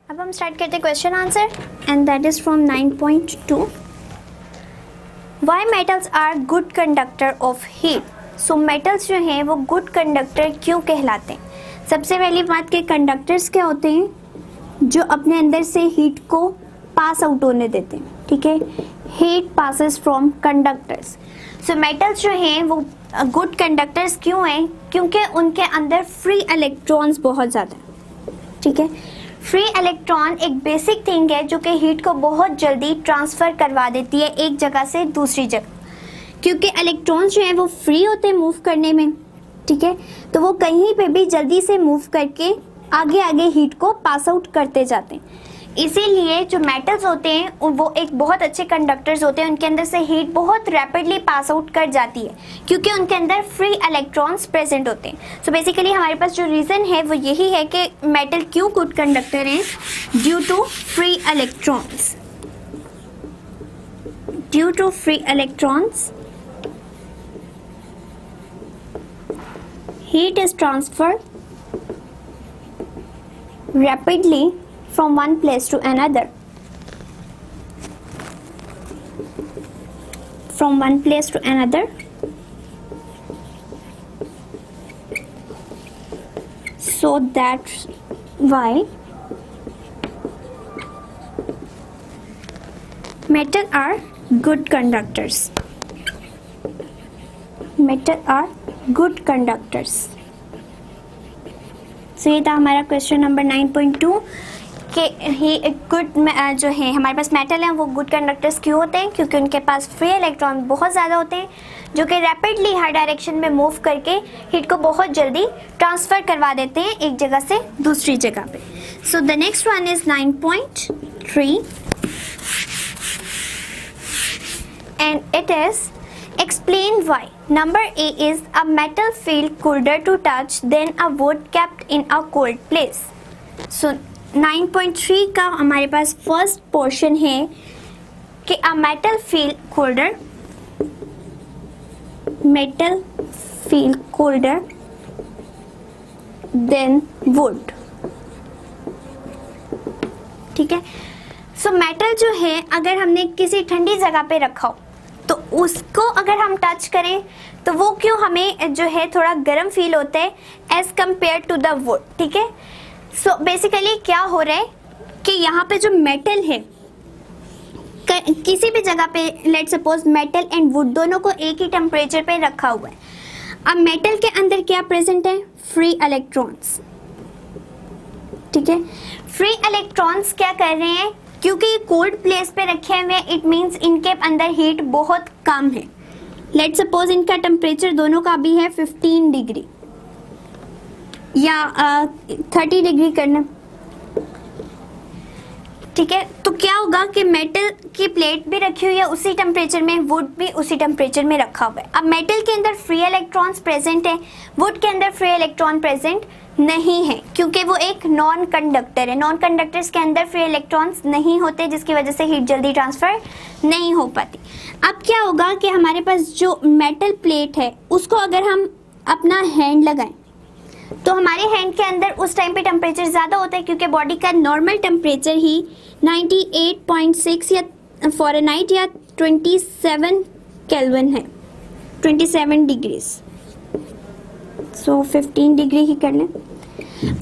अब हम स्टार्ट करते हैं question answer and that is from 9.2. Why metals are good conductor of heat. So metals जो हैं वो गुड कंडक्टर क्यों कहलाते हैं. सबसे पहली बात कि कंडक्टर्स क्या होते हैं, जो अपने अंदर से हीट को पास आउट होने देते हैं. ठीक है, heat passes from conductors. So metals जो हैं वो गुड कंडक्टर्स क्यों हैं, क्योंकि उनके अंदर फ्री इलेक्ट्रॉन्स बहुत ज़्यादा है. ठीक है, फ्री इलेक्ट्रॉन एक बेसिक थिंग है जो कि हीट को बहुत जल्दी ट्रांसफ़र करवा देती है एक जगह से दूसरी जगह, क्योंकि इलेक्ट्रॉन्स जो हैं वो फ्री होते हैं मूव करने में. ठीक है, तो वो कहीं पे भी जल्दी से मूव करके आगे आगे हीट को पास आउट करते जाते हैं. इसीलिए जो मेटल्स होते हैं वो एक बहुत अच्छे कंडक्टर्स होते हैं. उनके अंदर से हीट बहुत रैपिडली पास आउट कर जाती है क्योंकि उनके अंदर फ्री इलेक्ट्रॉन्स प्रेजेंट होते हैं. सो बेसिकली हमारे पास जो रीज़न है वो यही है कि मेटल क्यों गुड कंडक्टर हैं, due to free electrons. Due to free electrons heat is transferred rapidly from one place to another. From one place to another. So that's why metal are good conductors. Metal are good conductors. So ये था हमारा question number 9.2 कि ही good जो है हमारे पास metal हैं वो good conductors क्यों होते हैं, क्योंकि उनके पास फ्री इलेक्ट्रॉन बहुत ज़्यादा होते हैं जो कि रैपिडली हर डायरेक्शन में मूव करके हीट को बहुत जल्दी ट्रांसफ़र करवा देते हैं एक जगह से दूसरी जगह पे. So the next one is 9.3 and it is explain why. Number A is a metal feel colder to touch than a wood kept in a cold place. So 9.3 का हमारे पास फर्स्ट पोर्शन है कि a metal feel colder. Metal feel colder than wood. ठीक है, so metal जो है अगर हमने किसी ठंडी जगह पे रखा हो तो उसको अगर हम टच करें तो वो क्यों हमें जो है थोड़ा गर्म फील होता है as compare to the wood. ठीक है, सो बेसिकली क्या हो रहा है कि यहाँ पे जो मेटल है किसी भी जगह पे let suppose metal and would दोनों को एक ही टेम्परेचर पे रखा हुआ है. अब मेटल के अंदर क्या प्रेजेंट है, फ्री इलेक्ट्रॉन्स. ठीक है, फ्री इलेक्ट्रॉन्स क्या कर रहे हैं, क्योंकि कोल्ड प्लेस पे रखे हुए हैं इट मीन्स इनके अंदर हीट बहुत कम है. लेट सपोज इनका टेम्परेचर दोनों का भी है 15 डिग्री या 30 डिग्री करना. ठीक है, तो क्या होगा कि मेटल की प्लेट भी रखी हुई है उसी टेम्परेचर में, वुड भी उसी टेम्परेचर में रखा हुआ है. अब मेटल के अंदर फ्री इलेक्ट्रॉन्स प्रेजेंट है, वुड के अंदर फ्री इलेक्ट्रॉन प्रेजेंट नहीं है क्योंकि वो एक नॉन कंडक्टर है. नॉन कंडक्टर्स के अंदर फ्री इलेक्ट्रॉन्स नहीं होते जिसकी वजह से हीट जल्दी ट्रांसफ़र नहीं हो पाती. अब क्या होगा कि हमारे पास जो मेटल प्लेट है उसको अगर हम अपना हैंड लगाएं तो हमारे हैंड के अंदर उस टाइम पे टेम्परेचर ज़्यादा होता है क्योंकि बॉडी का नॉर्मल टेम्परेचर ही 98.6 या फ़ारेनहाइट या 27 केल्विन है, 27 डिग्रीज. सो 15 डिग्री ही कर लें.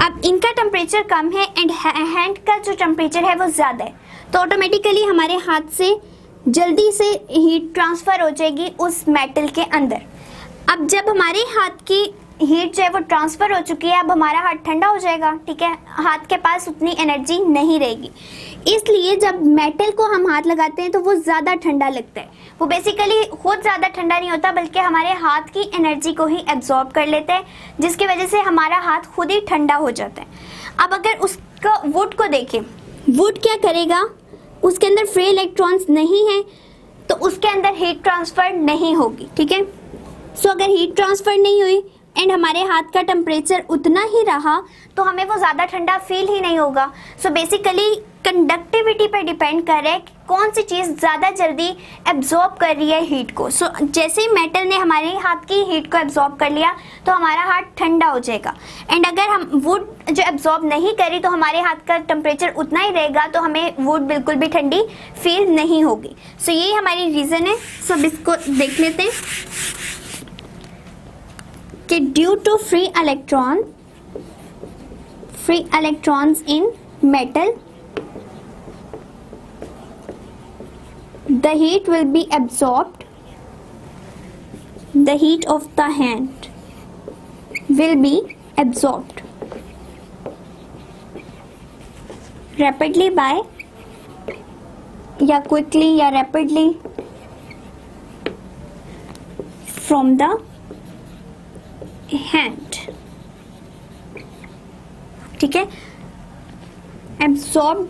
अब इनका टेम्परेचर कम है एंड हैंड का जो टेम्परेचर है वो ज़्यादा है, तो ऑटोमेटिकली हमारे हाथ से जल्दी से हीट ट्रांसफ़र हो जाएगी उस मेटल के अंदर. अब जब हमारे हाथ की हीट जो है वो ट्रांसफ़र हो चुकी है, अब हमारा हाथ ठंडा हो जाएगा. ठीक है, हाथ के पास उतनी एनर्जी नहीं रहेगी, इसलिए जब मेटल को हम हाथ लगाते हैं तो वो ज़्यादा ठंडा लगता है. वो बेसिकली खुद ज़्यादा ठंडा नहीं होता बल्कि हमारे हाथ की एनर्जी को ही एब्जॉर्ब कर लेता है जिसकी वजह से हमारा हाथ खुद ही ठंडा हो जाता है. अब अगर उसको वुड को देखें, वुड क्या करेगा, उसके अंदर फ्री इलेक्ट्रॉन्स नहीं है तो उसके अंदर हीट ट्रांसफ़र नहीं होगी. ठीक है, सो अगर हीट ट्रांसफ़र नहीं हुई एंड हमारे हाथ का टेम्परेचर उतना ही रहा तो हमें वो ज़्यादा ठंडा फील ही नहीं होगा। सो बेसिकली कंडक्टिविटी पे डिपेंड कर रहा है कि कौन सी चीज़ ज़्यादा जल्दी एब्जॉर्ब कर रही है हीट को। सो जैसे ही मेटल ने हमारे हाथ की हीट को एब्जॉर्ब कर लिया तो हमारा हाथ ठंडा हो जाएगा। एंड अगर हम वुड जो एब्जॉर्ब नहीं करी तो हमारे हाथ का टेम्परेचर उतना ही रहेगा, तो हमें वुड बिल्कुल भी ठंडी फील नहीं होगी। सो यही हमारी रीज़न है। सो अब इसको देख लेते हैं कि due to free electrons in metal, the heat will be absorbed. The heat of the hand will be absorbed rapidly by या quickly या rapidly from the hand. ठीक है, एब्जॉर्ब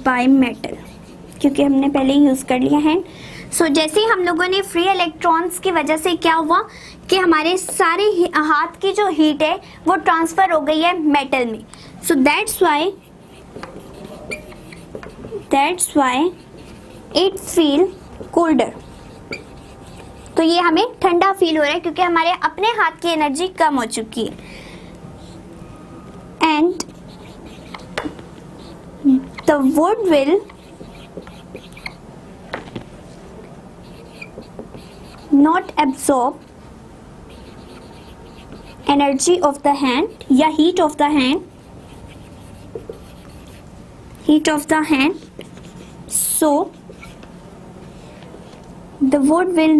बाय मेटल, क्योंकि हमने पहले ही यूज़ कर लिया है। सो जैसे ही हम लोगों ने फ्री इलेक्ट्रॉन्स की वजह से क्या हुआ कि हमारे सारे हाथ की जो हीट है वो ट्रांसफ़र हो गई है मेटल में। So that's why it feel colder. तो ये हमें ठंडा फील हो रहा है क्योंकि हमारे अपने हाथ की एनर्जी कम हो चुकी है। And the wood will not absorb energy of the hand या heat of the hand, so the wood will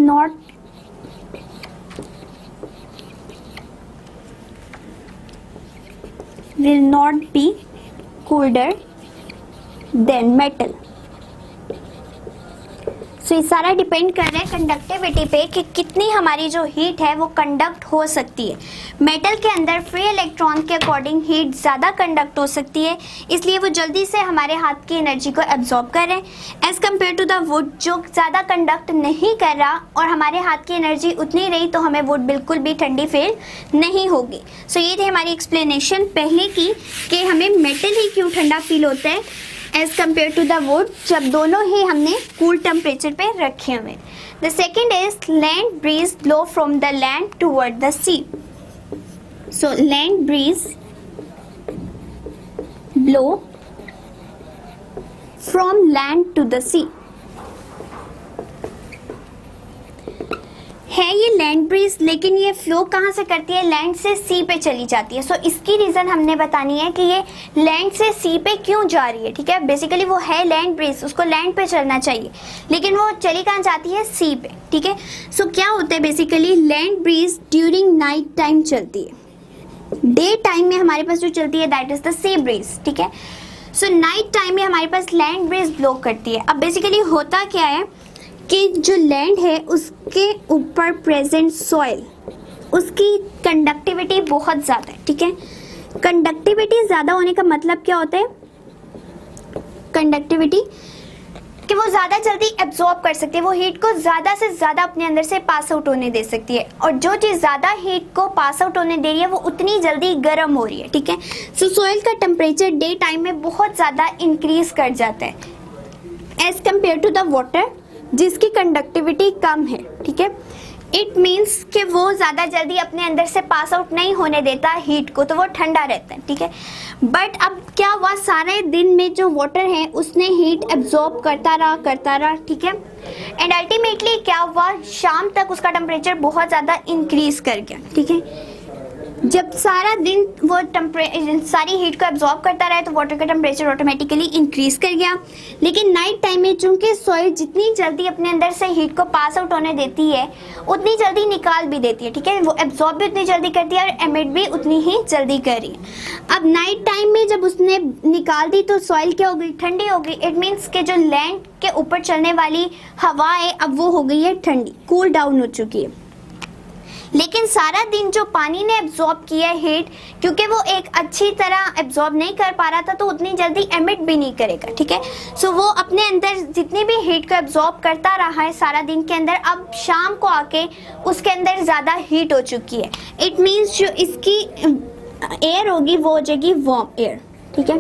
not be colder than metal. सो ये सारा डिपेंड कर रहा है कंडक्टिविटी पे कि कितनी हमारी जो हीट है वो कंडक्ट हो सकती है। मेटल के अंदर फ्री इलेक्ट्रॉन के अकॉर्डिंग हीट ज़्यादा कंडक्ट हो सकती है, इसलिए वो जल्दी से हमारे हाथ की एनर्जी को एब्जॉर्ब कर रहे हैं as compare to the wood जो ज़्यादा कंडक्ट नहीं कर रहा और हमारे हाथ की एनर्जी उतनी रही तो हमें वुड बिल्कुल भी ठंडी फील नहीं होगी। सो ये थी हमारी एक्सप्लेनेशन पहले की कि हमें मेटल ही क्यों ठंडा फील होता है as compare to the wood जब दोनों ही हमने कूल टेम्परेचर पे रखे हुए। The second is land breeze blow from the land toward the sea. So land breeze blow from land to the sea है ये लैंड ब्रीज, लेकिन ये फ्लो कहाँ से करती है? लैंड से सी पे चली जाती है। सो इसकी रीज़न हमने बतानी है कि ये लैंड से सी पे क्यों जा रही है। ठीक है, बेसिकली वो है लैंड ब्रीज, उसको लैंड पे चलना चाहिए लेकिन वो चली कहाँ जाती है? सी पे। ठीक है, सो क्या होता है basically land breeze during night time चलती है। डे टाइम में हमारे पास जो चलती है that is the sea breeze. ठीक है, सो नाइट टाइम में हमारे पास लैंड ब्रीज ब्लो करती है। अब बेसिकली होता क्या है कि जो लैंड है उसके ऊपर प्रेजेंट सॉइल उसकी कंडक्टिविटी बहुत ज़्यादा है। ठीक है, कंडक्टिविटी ज़्यादा होने का मतलब क्या होता है? कंडक्टिविटी कि वो ज़्यादा जल्दी एब्जॉर्ब कर सकती है, वो हीट को ज़्यादा से ज़्यादा अपने अंदर से पास आउट होने दे सकती है और जो चीज़ ज़्यादा हीट को पास आउट होने दे रही है वो उतनी जल्दी गर्म हो रही है। ठीक है, सो सॉइल का टेम्परेचर डे टाइम में बहुत ज़्यादा इंक्रीज कर जाता है as compare to the water जिसकी कंडक्टिविटी कम है। ठीक है, इट मीन्स कि वो ज़्यादा जल्दी अपने अंदर से पास आउट नहीं होने देता हीट को, तो वो ठंडा रहता है। ठीक है, बट अब क्या हुआ, सारे दिन में जो वाटर है उसने हीट एब्जॉर्ब करता रहा। ठीक है, एंड अल्टीमेटली क्या हुआ, शाम तक उसका टेम्परेचर बहुत ज़्यादा इंक्रीज कर गया। ठीक है, जब सारा दिन वो सारी हीट को एब्जॉर्ब करता रहा तो वाटर का टेम्परेचर ऑटोमेटिकली इंक्रीज कर गया। लेकिन नाइट टाइम में चूंकि सॉइल जितनी जल्दी अपने अंदर से हीट को पास आउट होने देती है उतनी जल्दी निकाल भी देती है। ठीक है, वो एब्जॉर्ब भी उतनी जल्दी करती है और एमिट भी उतनी ही जल्दी कर रही है। अब नाइट टाइम में जब उसने निकाल दी तो सॉइल क्या हो गई? ठंडी हो गई। इट मीन्स कि जो लैंड के ऊपर चलने वाली हवा है अब वो हो गई है ठंडी, कूल डाउन हो चुकी है। लेकिन सारा दिन जो पानी ने एब्जॉर्ब किया हीट, क्योंकि वो एक अच्छी तरह एब्जॉर्ब नहीं कर पा रहा था तो उतनी जल्दी एमिट भी नहीं करेगा, ठीक है। सो वो अपने अंदर जितनी भी हीट को एब्जॉर्ब करता रहा है सारा दिन के अंदर, अब शाम को आके उसके अंदर ज़्यादा हीट हो चुकी है। इट मीन्स जो इसकी एयर होगी वो हो जाएगी वार्म एयर, ठीक है।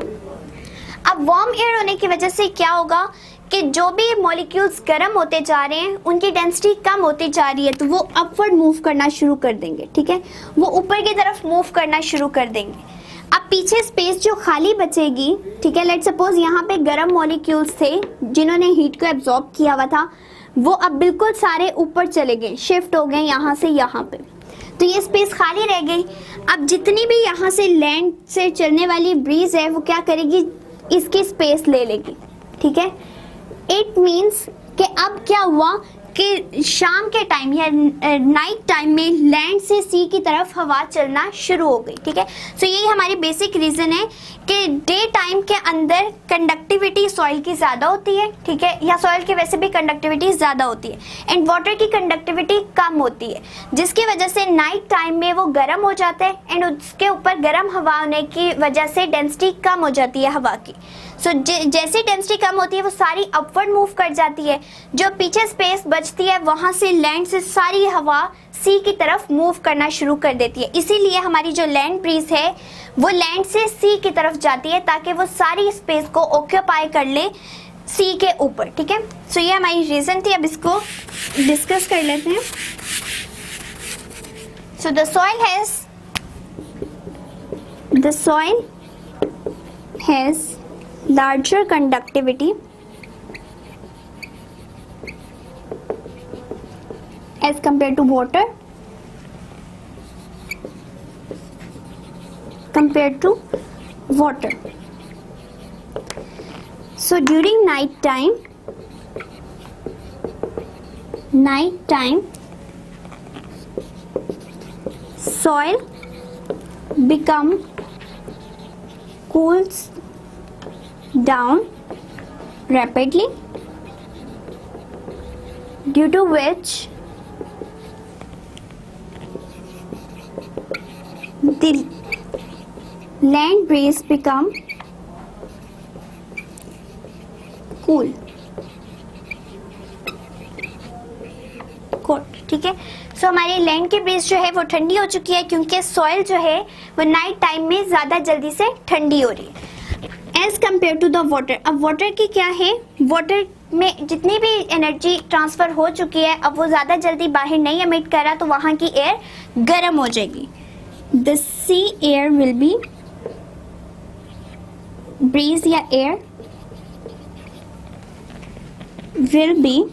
अब वार्म एयर होने की वजह से क्या होगा कि जो भी मॉलिक्यूल्स गर्म होते जा रहे हैं उनकी डेंसिटी कम होती जा रही है, तो वो अपवर्ड मूव करना शुरू कर देंगे, ठीक है। वो ऊपर की तरफ मूव करना शुरू कर देंगे। अब पीछे स्पेस जो खाली बचेगी, ठीक है, लेट्स सपोज यहाँ पे गर्म मॉलिक्यूल्स थे जिन्होंने हीट को एब्जॉर्ब किया हुआ था, वो अब बिल्कुल सारे ऊपर चले गए, शिफ्ट हो गए यहाँ से यहाँ पे, तो ये स्पेस खाली रह गई। अब जितनी भी यहाँ से लैंड से चलने वाली ब्रीज है वो क्या करेगी, इसकी स्पेस ले लेगी, ठीक है। इट मीन्स कि अब क्या हुआ कि शाम के टाइम या नाइट टाइम में लैंड से सी की तरफ हवा चलना शुरू हो गई, ठीक है। सो यही हमारी बेसिक रीज़न है कि डे टाइम के अंदर कंडक्टिविटी सॉइल की ज़्यादा होती है, ठीक है, या सॉइल की वैसे भी कंडक्टिविटी ज़्यादा होती है, एंड वाटर की कंडक्टिविटी कम होती है, जिसकी वजह से नाइट टाइम में वो गर्म हो जाता है एंड उसके ऊपर गर्म हवा होने की वजह से डेंसिटी कम हो जाती है हवा की। सो जैसे डेंसिटी कम होती है वो सारी अपवर्ड मूव कर जाती है, जो पीछे स्पेस बचती है वहाँ से लैंड से सारी हवा सी की तरफ मूव करना शुरू कर देती है। इसीलिए हमारी जो लैंड ब्रीज है वो लैंड से सी की तरफ जाती है ताकि वो सारी स्पेस को ऑक्यूपाई कर ले सी के ऊपर, ठीक है। सो ये हमारी रीज़न थी। अब इसको डिस्कस कर लेते हैं। So the soil has larger conductivity as compared to water, so during night time soil cools down rapidly, due to which the land breeze become cool, ठीक है। सो हमारी लैंड की ब्रीज जो है वो ठंडी हो चुकी है क्योंकि सॉइल जो है वो नाइट टाइम में ज़्यादा जल्दी से ठंडी हो रही है as compare to the water. अब वाटर की क्या है, वाटर में जितनी भी एनर्जी ट्रांसफ़र हो चुकी है अब वो ज़्यादा जल्दी बाहर नहीं एमिट कर रहा, तो वहाँ की एयर गर्म हो जाएगी। The sea air will be breeze या air will be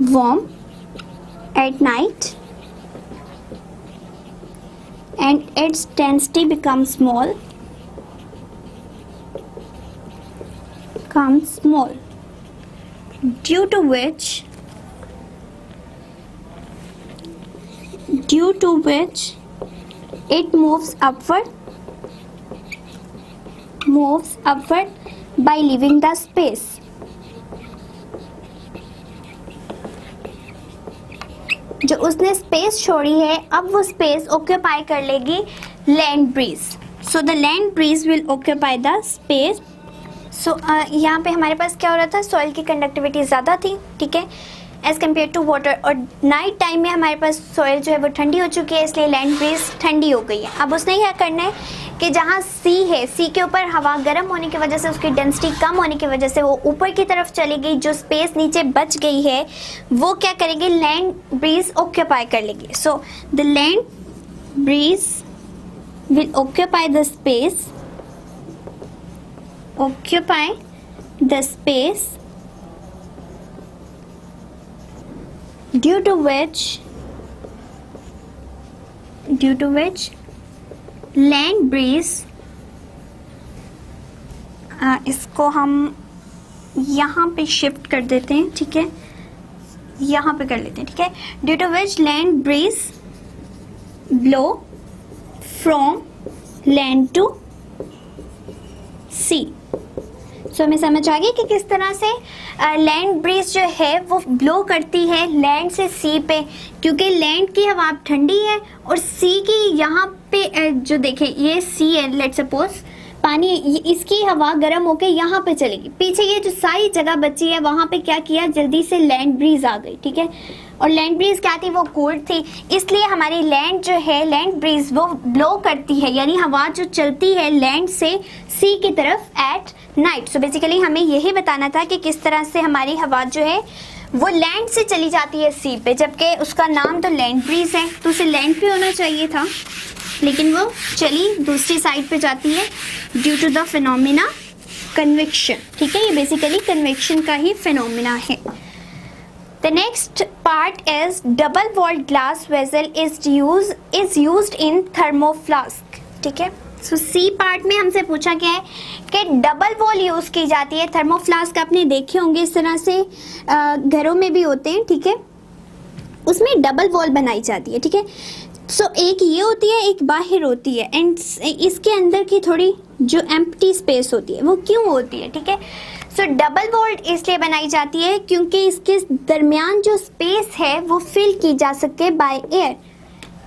warm at night and its density becomes small due to which it moves upward by leaving the space. जो उसने स्पेस छोड़ी है अब वो स्पेस ऑक्यूपाई कर लेगी land breeze. So the land breeze will occupy the space. So यहाँ पे हमारे पास क्या हो रहा था, सॉइल की कंडक्टिविटी ज़्यादा थी, ठीक है, एज़ कम्पेयर टू वाटर, और नाइट टाइम में हमारे पास सॉइल जो है वो ठंडी हो चुकी है, इसलिए लैंड ब्रीज ठंडी हो गई है। अब उसने क्या करना है कि जहाँ सी है, सी के ऊपर हवा गर्म होने की वजह से उसकी डेंसिटी कम होने की वजह से वो ऊपर की तरफ चली गई, जो स्पेस नीचे बच गई है वो क्या करेगी, लैंड ब्रीज ऑक्यूपाई कर लेगी। सो the land breeze will occupy the space due to which land breeze, इसको हम यहाँ पे शिफ्ट कर देते हैं, ठीक है, यहाँ पे कर लेते हैं, ठीक है। Due to which land breeze blow from land to sea. So हमें समझ आ गई कि किस तरह से लैंड ब्रीज जो है वो ब्लो करती है लैंड से सी पे, क्योंकि लैंड की हवा ठंडी है और सी की यहाँ पे जो देखें ये सी है, लेट सपोज पानी, इसकी हवा गर्म होकर यहाँ पे चलेगी, पीछे ये जो सारी जगह बची है वहाँ पे क्या किया, जल्दी से लैंड ब्रीज आ गई, ठीक है। और लैंड ब्रीज क्या थी, वो कोल्ड थी, इसलिए हमारी लैंड जो है लैंड ब्रीज वो ब्लो करती है, यानी हवा जो चलती है लैंड से सी की तरफ एट नाइट। सो बेसिकली हमें यही बताना था कि किस तरह से हमारी हवा जो है वो लैंड से चली जाती है सी पे, जबकि उसका नाम तो लैंड ब्रीज है, तो उसे लैंड पे होना चाहिए था, लेकिन वो चली दूसरी साइड पे जाती है due to the phenomena convection, ठीक है। ये बेसिकली कन्वेक्शन का ही फिनोमिना है। The next part is double walled glass vessel is used in thermo flask, ठीक है। सो सी पार्ट में हमसे पूछा गया है कि डबल वॉल यूज़ की जाती है थर्मोफ्लास्क, आपने देखे होंगे इस तरह से घरों में भी होते हैं, ठीक है, उसमें डबल वॉल बनाई जाती है, ठीक है। सो एक ये होती है, एक बाहर होती है, एंड इसके अंदर की थोड़ी जो एम्प्टी स्पेस होती है वो क्यों होती है, ठीक है। सो डबल वॉल्ड इसलिए बनाई जाती है क्योंकि इसके दरमियान जो स्पेस है वो फिल की जा सके बाय एयर।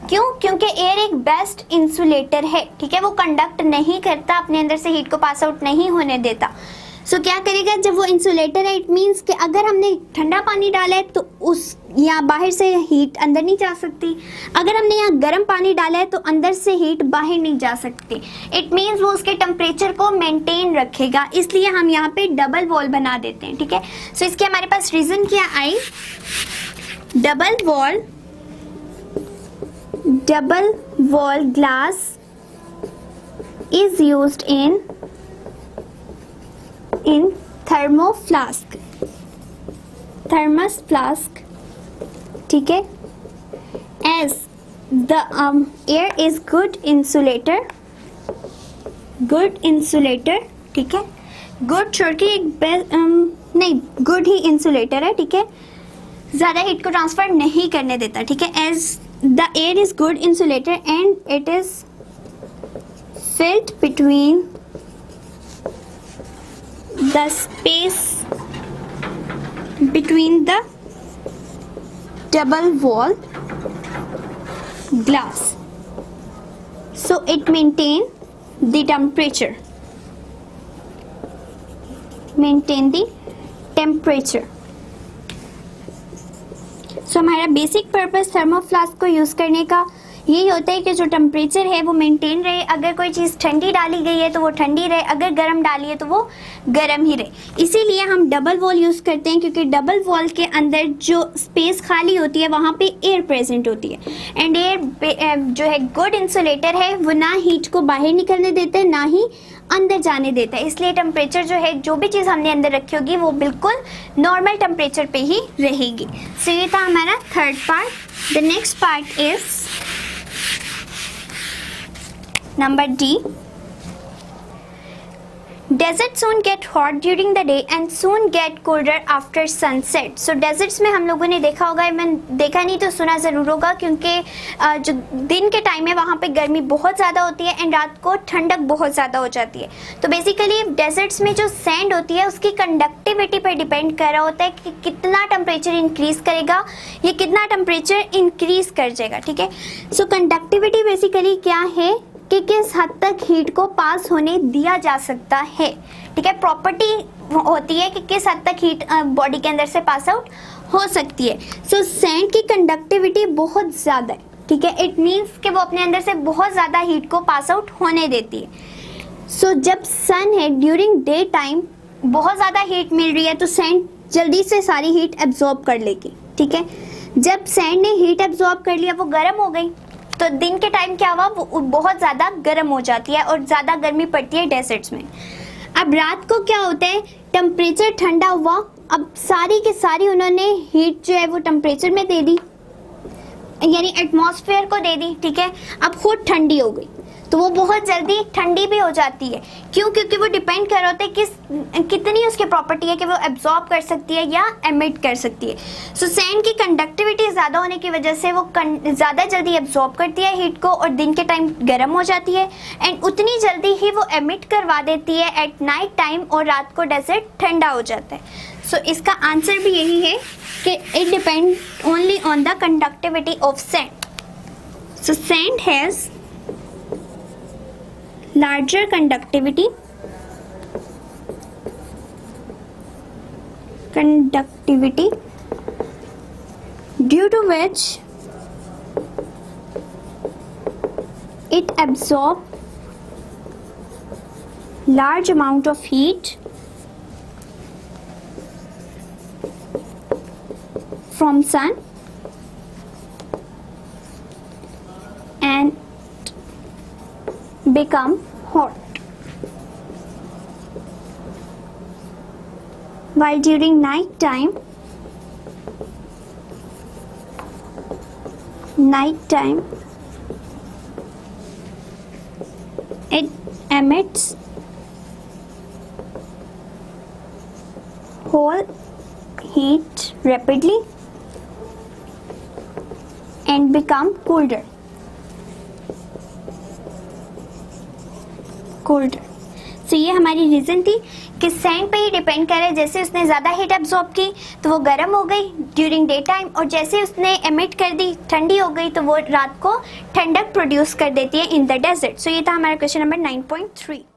क्यों? क्योंकि एयर एक बेस्ट इंसुलेटर है, ठीक है, वो कंडक्ट नहीं करता, अपने अंदर से हीट को पास आउट नहीं होने देता। सो क्या करेगा, जब वो इंसुलेटर है, इट मीन्स कि अगर हमने ठंडा पानी डाला है तो उस यहाँ बाहर से हीट अंदर नहीं जा सकती, अगर हमने यहाँ गर्म पानी डाला है तो अंदर से हीट बाहर नहीं जा सकती, इट मीन्स वो उसके टेम्परेचर को मेंटेन रखेगा, इसलिए हम यहाँ पे डबल वॉल बना देते हैं, ठीक है। सो इसके हमारे पास रीज़न क्या आई, double wall glass is used in thermos flask, ठीक है, as the air is good insulator, ठीक है, गुड छोड़ के नहीं, गुड ही इंसुलेटर है, ठीक है, ज़्यादा हीट को ट्रांसफर नहीं करने देता, ठीक है। As the air is good insulator and it is filled between the space between the double wall glass, so it maintain the temperature, सो हमारा बेसिक पर्पस थर्मोफ्लास्क को यूज़ करने का यही होता है कि जो टेम्परेचर है वो मेंटेन रहे, अगर कोई चीज़ ठंडी डाली गई है तो वो ठंडी रहे, अगर गर्म डाली है तो वो गर्म ही रहे। इसीलिए हम डबल वॉल यूज़ करते हैं, क्योंकि डबल वॉल के अंदर जो स्पेस खाली होती है वहाँ पे एयर प्रेजेंट होती है, एंड एयर जो है गुड इंसुलेटर है, वो ना हीट को बाहर निकलने देता है ना ही अंदर जाने देता है, इसलिए टेम्परेचर जो है जो भी चीज़ हमने अंदर रखी होगी वो बिल्कुल नॉर्मल टेम्परेचर पे ही रहेगी। सो ये था हमारा third part. The next part is number D, desert soon get hot during the day and soon get colder after sunset। So desserts में हम लोगों ने देखा होगा, मैंने देखा नहीं तो सुना ज़रूर होगा, क्योंकि जो दिन के टाइम है वहाँ पे गर्मी बहुत ज़्यादा होती है एंड रात को ठंडक बहुत ज़्यादा हो जाती है। तो बेसिकली डेजर्ट्स में जो सैंड होती है उसकी कंडक्टिविटी पर डिपेंड कर रहा होता है कि कितना टेम्परेचर इंक्रीज़ करेगा, ये कितना टेम्परेचर इंक्रीज़ कर जाएगा, ठीक है। सो कंडक्टिविटी बेसिकली क्या है कि किस हद तक हीट को पास होने दिया जा सकता है, ठीक है, प्रॉपर्टी होती है कि किस हद तक हीट बॉडी के अंदर से पास आउट हो सकती है। सो सैंड की कंडक्टिविटी बहुत ज़्यादा है, ठीक है, इट मीन्स कि वो अपने अंदर से बहुत ज़्यादा हीट को पास आउट होने देती है। सो जब सन है ड्यूरिंग डे टाइम बहुत ज़्यादा हीट मिल रही है तो सैंड जल्दी से सारी हीट एब्जॉर्ब कर लेगी, ठीक है। जब सैंड ने हीट एब्जॉर्ब कर लिया, वो गर्म हो गई, तो दिन के टाइम क्या हुआ, वो बहुत ज़्यादा गर्म हो जाती है और ज़्यादा गर्मी पड़ती है डेजर्ट्स में। अब रात को क्या होता है, टेम्परेचर ठंडा हुआ, अब सारी की सारी उन्होंने हीट जो है वो टेम्परेचर में दे दी, यानी एटमॉस्फेयर को दे दी, ठीक है, अब खुद ठंडी हो गई। तो वो बहुत जल्दी ठंडी भी हो जाती है। क्यों? क्योंकि वो डिपेंड कर रहा होता है कितनी उसकी प्रॉपर्टी है कि वो एब्जॉर्ब कर सकती है या एमिट कर सकती है। सो सैंड की कंडक्टिविटी ज़्यादा होने की वजह से वो ज़्यादा जल्दी एब्जॉर्ब करती है हीट को और दिन के टाइम गर्म हो जाती है, एंड उतनी जल्दी ही वो एमिट करवा देती है एट नाइट टाइम, और रात को डेजर्ट ठंडा हो जाता है। सो इसका आंसर भी यही है कि it depend only on the conductivity of sand. So sand has larger conductivity due to which it absorbs large amount of heat from sun and become hot, while during night time it emits whole heat rapidly and become colder. सो ये हमारी reason थी कि sand पे ही depend करे, जैसे उसने ज़्यादा heat absorb की तो वो गर्म हो गई ड्यूरिंग डे टाइम, और जैसे उसने एमिट कर दी ठंडी हो गई तो वो रात को ठंडक प्रोड्यूस कर देती है इन द डेजर्ट। सो ये था हमारा क्वेश्चन नंबर 9.3।